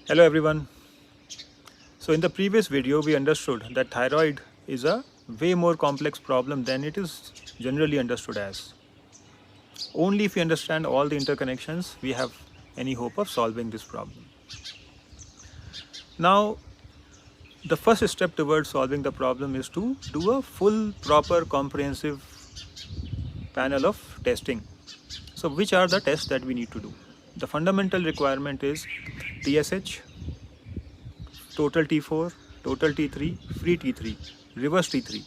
Hello everyone. So in the previous video we understood that thyroid is a way more complex problem than it is generally understood as. Only if we understand all the interconnections we have any hope of solving this problem. Now the first step towards solving the problem is to do a full proper comprehensive panel of testing. So which are the tests that we need to do? The fundamental requirement is TSH, total T4, total T3, free T3, reverse T3,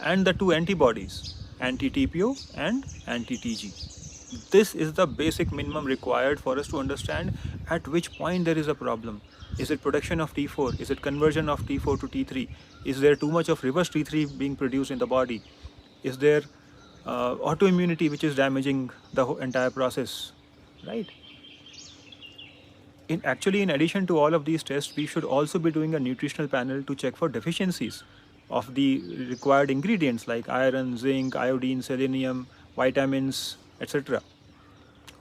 and the two antibodies, anti-TPO and anti-TG. This is the basic minimum required for us to understand at which point there is a problem. Is it production of T4? Is it conversion of T4 to T3? Is there too much of reverse T3 being produced in the body? Is there autoimmunity which is damaging the entire process, right? In addition to all of these tests, we should also be doing a nutritional panel to check for deficiencies of the required ingredients like iron, zinc, iodine, selenium, vitamins, etc.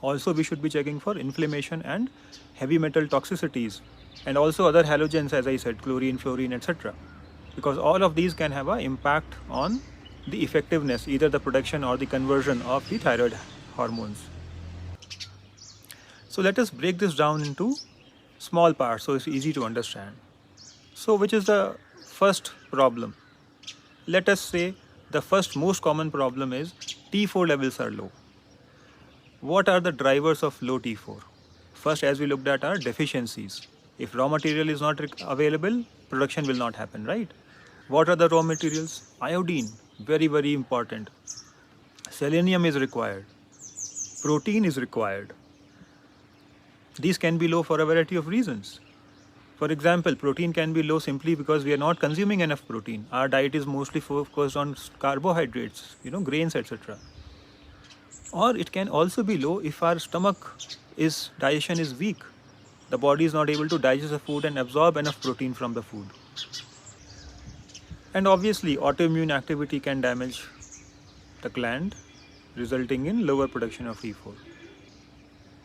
Also, we should be checking for inflammation and heavy metal toxicities, and also other halogens, as I said, chlorine, fluorine, etc. Because all of these can have an impact on the effectiveness, either the production or the conversion of the thyroid hormones. So let us break this down into small parts so it's easy to understand. So which is the first problem? Let us say the first most common problem is T4 levels are low. What are the drivers of low T4? First, as we looked at, are deficiencies. If raw material is not available, production will not happen, right? What are the raw materials? Iodine, very important. Selenium is required. Protein is required. These can be low for a variety of reasons. For example, protein can be low simply because we are not consuming enough protein. Our diet is mostly focused on carbohydrates, grains, etc. Or it can also be low if our digestion is weak. The body is not able to digest the food and absorb enough protein from the food. And obviously, autoimmune activity can damage the gland, resulting in lower production of T4.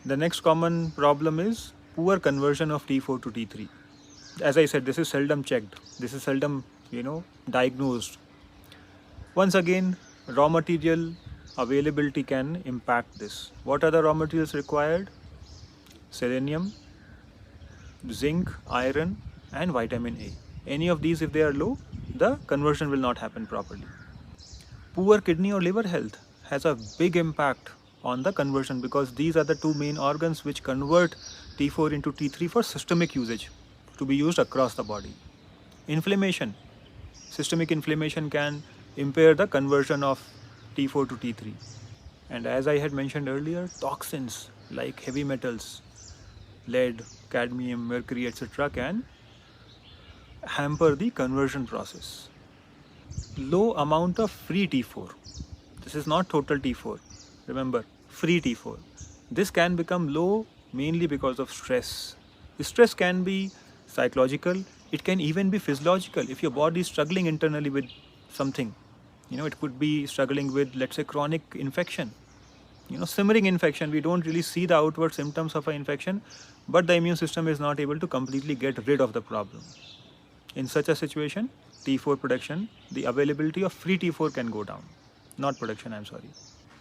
The next common problem is poor conversion of T4 to T3. As I said, this is seldom checked. This is seldom, diagnosed. Once again, raw material availability can impact this. What are the raw materials required? Selenium, zinc, iron, and vitamin A. Any of these, if they are low, the conversion will not happen properly. Poor kidney or liver health has a big impact on the conversion because these are the two main organs which convert T4 into T3 for systemic usage to be used across the body. Inflammation. Systemic inflammation can impair the conversion of T4 to T3. And as I had mentioned earlier, toxins like heavy metals, lead, cadmium, mercury, etc. can hamper the conversion process. Low amount of free T4. This is not total T4. Remember, free T4. This can become low mainly because of stress. The stress can be psychological, it can even be physiological. If your body is struggling internally with something, it could be struggling with, let's say, chronic infection, simmering infection. We don't really see the outward symptoms of an infection, but the immune system is not able to completely get rid of the problem. In such a situation, T4 production, the availability of free T4 can go down. Not production, I'm sorry.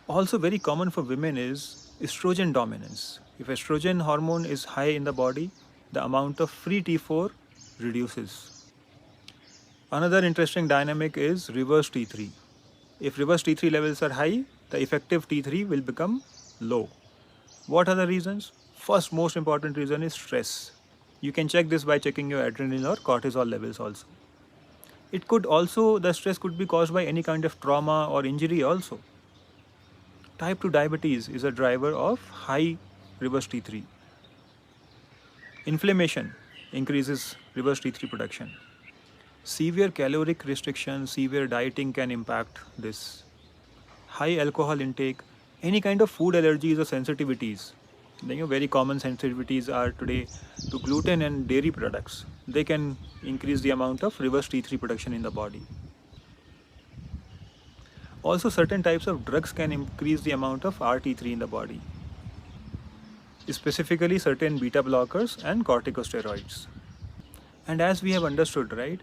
Also very common for women is estrogen dominance. If estrogen hormone is high in the body, the amount of free T4 reduces. Another interesting dynamic is reverse T3. If reverse T3 levels are high, the effective T3 will become low. What are the reasons? First most important reason is stress. You can check this by checking your adrenaline or cortisol levels also. The stress could be caused by any kind of trauma or injury also. Type 2 diabetes is a driver of high reverse T3. Inflammation increases reverse T3 production. Severe caloric restriction, severe dieting can impact this. High alcohol intake, any kind of food allergies or sensitivities. Very common sensitivities are today to gluten and dairy products. They can increase the amount of reverse T3 production in the body. Also, certain types of drugs can increase the amount of RT3 in the body. specifically certain beta blockers and corticosteroids. And as we have understood, right,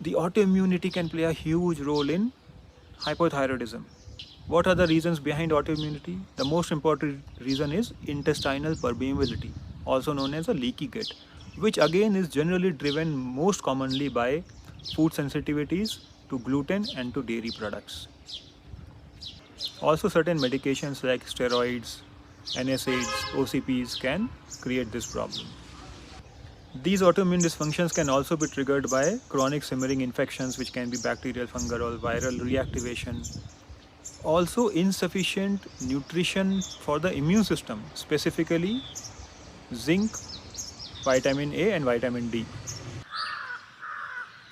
the autoimmunity can play a huge role in hypothyroidism. What are the reasons behind autoimmunity? The most important reason is intestinal permeability, also known as a leaky gut, which again is generally driven most commonly by food sensitivities to gluten and to dairy products. Also, certain medications like steroids, NSAIDs, OCPs can create this problem. These autoimmune dysfunctions can also be triggered by chronic simmering infections, which can be bacterial, fungal, or viral reactivation. Also, insufficient nutrition for the immune system, specifically zinc, vitamin A, and vitamin D.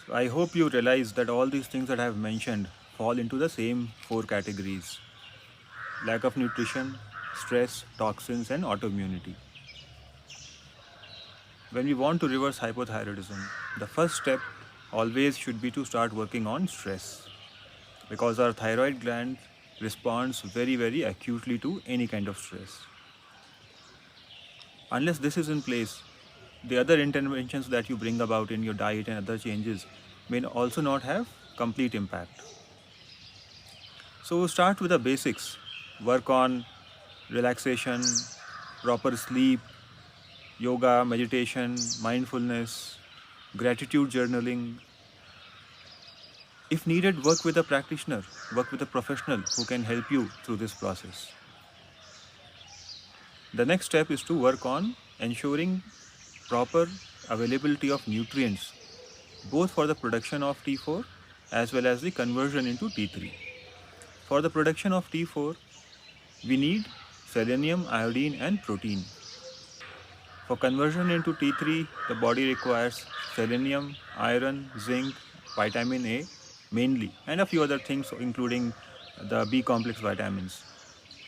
So I hope you realize that all these things that I have mentioned fall into the same 4 categories: lack of nutrition, stress, toxins, and autoimmunity. When we want to reverse hypothyroidism, the first step always should be to start working on stress, because our thyroid gland responds very acutely to any kind of stress. Unless this is in place, the other interventions that you bring about in your diet and other changes may also not have complete impact. So start with the basics. Work on relaxation, proper sleep, yoga, meditation, mindfulness, gratitude journaling. If needed, work with a practitioner, work with a professional who can help you through this process. The next step is to work on ensuring proper availability of nutrients, both for the production of T4 as well as the conversion into T3. For the production of T4, we need selenium, iodine, and protein. For conversion into T3, the body requires selenium, iron, zinc, vitamin A mainly, and a few other things including the B complex vitamins.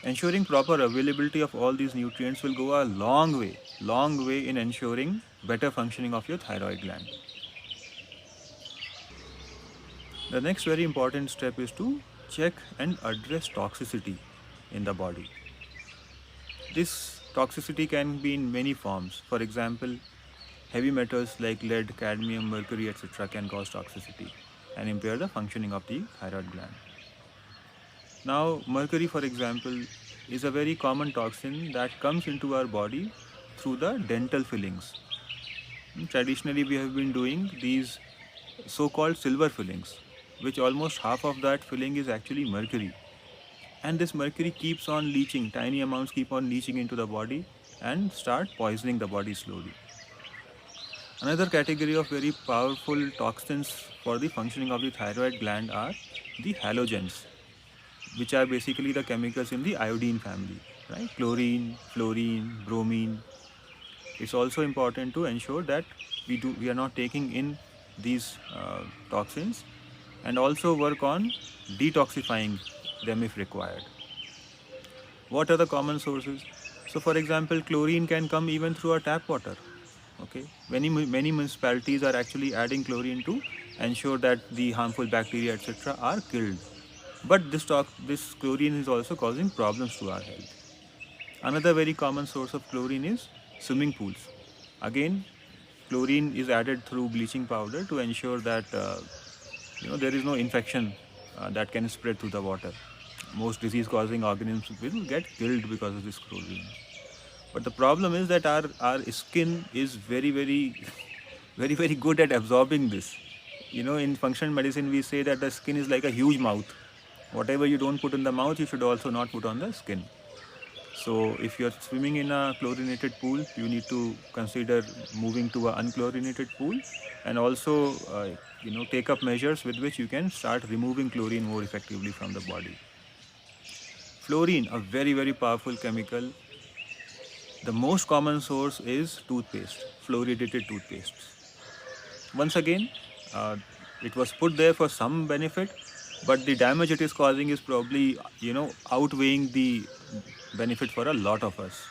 Ensuring proper availability of all these nutrients will go a long way in ensuring better functioning of your thyroid gland. The next very important step is to check and address toxicity in the body. This toxicity can be in many forms. For example, heavy metals like lead, cadmium, mercury, etc. can cause toxicity and impair the functioning of the thyroid gland. Now, mercury, for example, is a very common toxin that comes into our body through the dental fillings. Traditionally, we have been doing these so-called silver fillings, which almost half of that filling is actually mercury. And this mercury keeps on leaching, tiny amounts keep on leaching into the body and start poisoning the body slowly. Another category of very powerful toxins for the functioning of the thyroid gland are the halogens, which are basically the chemicals in the iodine family, right? Chlorine, fluorine, bromine. It's also important to ensure that we are not taking in these toxins, and also work on detoxifying them if required. What are the common sources? So for example, chlorine can come even through our tap water. Okay, many municipalities are actually adding chlorine to ensure that the harmful bacteria etc. are killed. But this chlorine is also causing problems to our health. Another very common source of chlorine is swimming pools. Again, chlorine is added through bleaching powder to ensure that there is no infection that can spread through the water. Most disease-causing organisms will get killed because of this chlorine. But the problem is that our skin is very good at absorbing this. In functional medicine, we say that the skin is like a huge mouth. Whatever you don't put in the mouth, you should also not put on the skin. So if you're swimming in a chlorinated pool, you need to consider moving to an unchlorinated pool, and also take up measures with which you can start removing chlorine more effectively from the body. Fluorine, a very powerful chemical. The most common source is toothpaste, fluoridated toothpaste. Once again, it was put there for some benefit, but the damage it is causing is probably outweighing the benefit for a lot of us.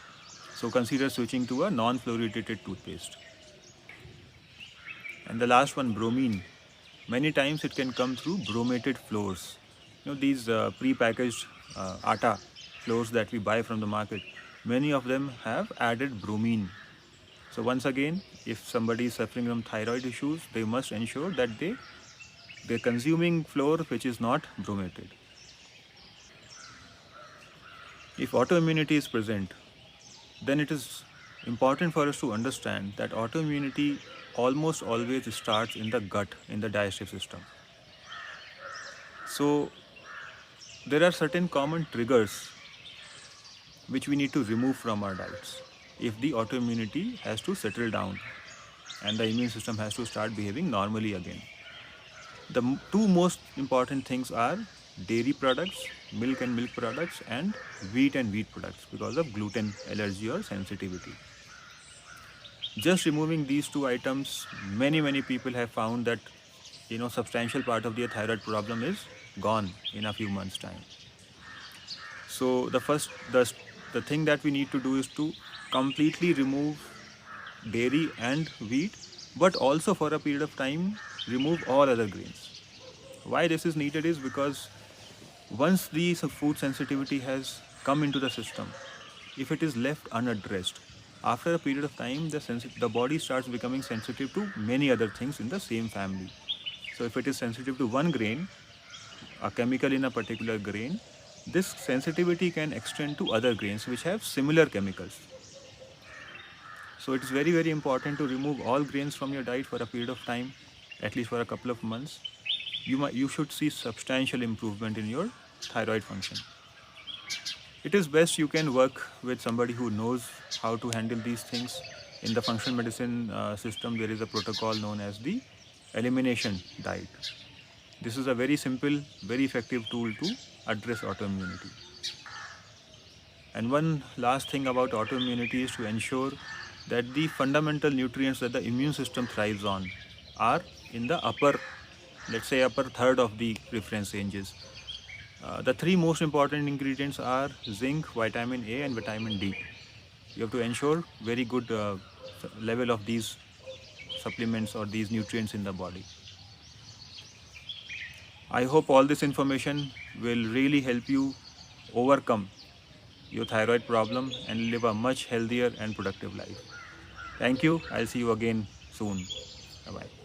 So consider switching to a non-fluoridated toothpaste. And the last one, bromine. Many times it can come through bromated flours. These pre-packaged atta flours that we buy from the market. many of them have added bromine. So once again, if somebody is suffering from thyroid issues, they must ensure that they're consuming flour which is not bromated. If autoimmunity is present, then it is important for us to understand that autoimmunity almost always starts in the gut, in the digestive system. So there are certain common triggers which we need to remove from our diets if the autoimmunity has to settle down and the immune system has to start behaving normally again. The two most important things are dairy products, milk and milk products, and wheat products because of gluten allergy or sensitivity. Just removing these two items, many people have found that substantial part of their thyroid problem is gone in a few months' time. So the thing that we need to do is to completely remove dairy and wheat, but also for a period of time remove all other grains. Why this is needed is because once the food sensitivity has come into the system, if it is left unaddressed, after a period of time the body starts becoming sensitive to many other things in the same family. So if it is sensitive to one grain, a chemical in a particular grain, this sensitivity can extend to other grains which have similar chemicals. So it is very important to remove all grains from your diet for a period of time, at least for a couple of months. You should see substantial improvement in your thyroid function. It is best you can work with somebody who knows how to handle these things. In the functional medicine system, there is a protocol known as the elimination diet. This is a very simple, very effective tool to address autoimmunity. And one last thing about autoimmunity is to ensure that the fundamental nutrients that the immune system thrives on are in the upper third of the reference ranges. The three most important ingredients are zinc, vitamin A, and vitamin D. You have to ensure very good level of these supplements or these nutrients in the body. I hope all this information will really help you overcome your thyroid problem and live a much healthier and productive life. Thank you. I'll see you again soon. Bye-bye.